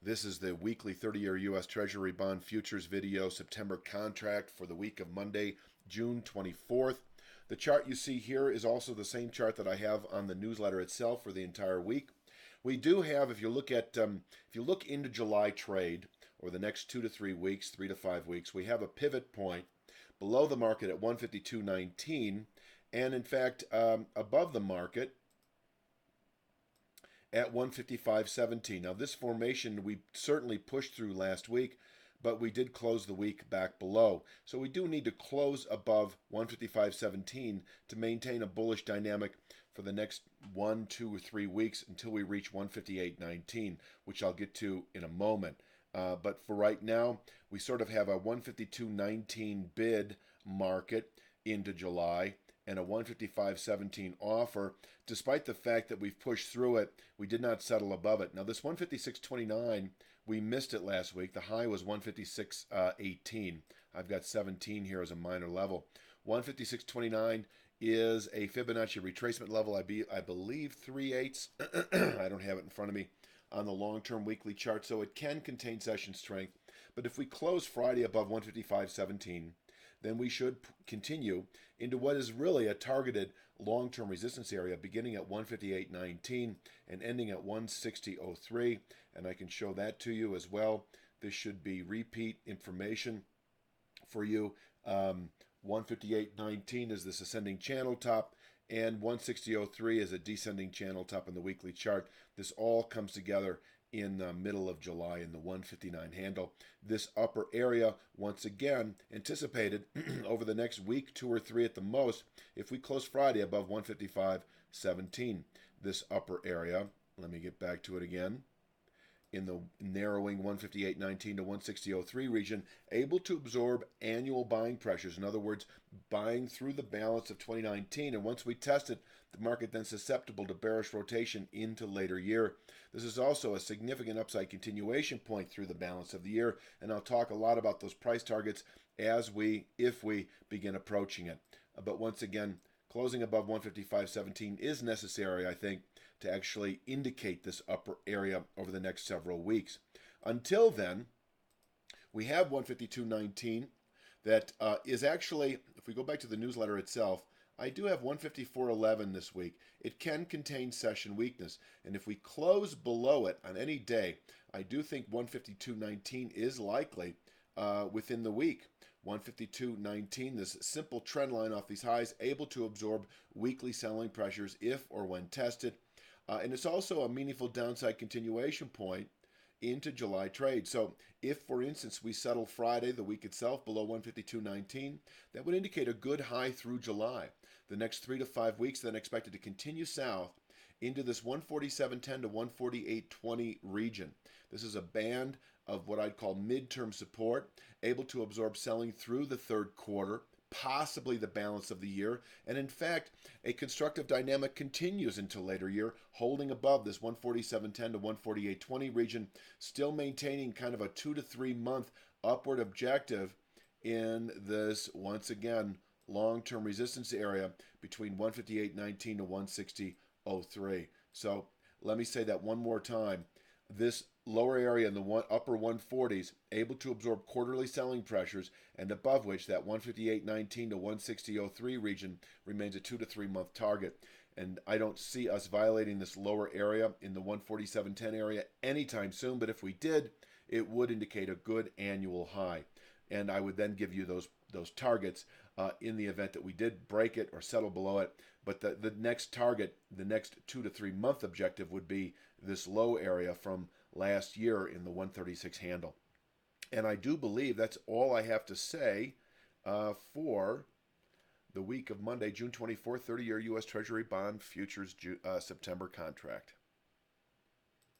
This is the weekly 30-year U.S. Treasury bond futures video September contract for the week of Monday, June 24th. The chart you see here is also the same chart that I have on the newsletter itself for the entire week. We do have, if you look into July trade or the next 2 to 3 weeks, 3 to 5 weeks, we have a pivot point below the market at 152.19, and in fact above the market at 155.17. Now this formation we certainly pushed through last week, but we did close the week back below. So we do need to close above 155.17 to maintain a bullish dynamic for the next 1, 2, or 3 weeks until we reach 158.19, which I'll get to in a moment. But for right now, we sort of have a 152.19 bid market into July and a 155.17 offer. Despite the fact that we've pushed through it, we did not settle above it. Now this 156.29, we missed it last week. The high was 156.18. I've got 17 here as a minor level. 156.29 is a Fibonacci retracement level, I believe 3/8. I don't have it in front of me on the long-term weekly chart, so it can contain session strength. But if we close Friday above 155.17, then we should continue into what is really a targeted long-term resistance area beginning at 158.19 and ending at 160.03, and I can show that to you as well. This should be repeat information for you. 158.19 is this ascending channel top, and 160.03 is a descending channel top in the weekly chart. This all comes together in the middle of July in the 159 handle. This upper area, once again, anticipated over the next week, 2 or 3 at the most, if we close Friday above 155.17. This upper area, let me get back to it again, in the narrowing 158.19 to 160.03 region, able to absorb annual buying pressures. In other words, buying through the balance of 2019, and once we test it, the market then susceptible to bearish rotation into later year. This is also a significant upside continuation point through the balance of the year, and I'll talk a lot about those price targets if we begin approaching it. But once again, closing above 155.17 is necessary, I think, to actually indicate this upper area over the next several weeks. Until then, we have 152.19 that is actually, if we go back to the newsletter itself, I do have 154.11 this week. It can contain session weakness, and if we close below it on any day, I do think 152.19 is likely within the week. 152.19, this simple trend line off these highs, able to absorb weekly selling pressures if or when tested. And it's also a meaningful downside continuation point into July trade. So if, for instance, we settle Friday, the week itself, below 152.19, that would indicate a good high through July. The next 3 to 5 weeks then expected to continue south into this 147.10 to 148.20 region. This is a band of what I'd call midterm support, able to absorb selling through the third quarter, possibly the balance of the year, and in fact, a constructive dynamic continues into later year, holding above this 147.10 to 148.20 region, still maintaining kind of a 2 to 3 month upward objective in this, once again, long-term resistance area between 158.19 to 160.03. So let me say that one more time. This lower area in the upper 140s able to absorb quarterly selling pressures, and above which that 158.19 to 160.03 region remains a 2 to 3 month target. And I don't see us violating this lower area in the 147.10 area anytime soon, but if we did, it would indicate a good annual high. And I would then give you those targets in the event that we did break it or settle below it. But the next target, the next 2 to 3 month objective would be this low area from last year in the 136 handle. And I do believe that's all I have to say for the week of Monday, June 24th, 30-year U.S. Treasury bond futures September contract.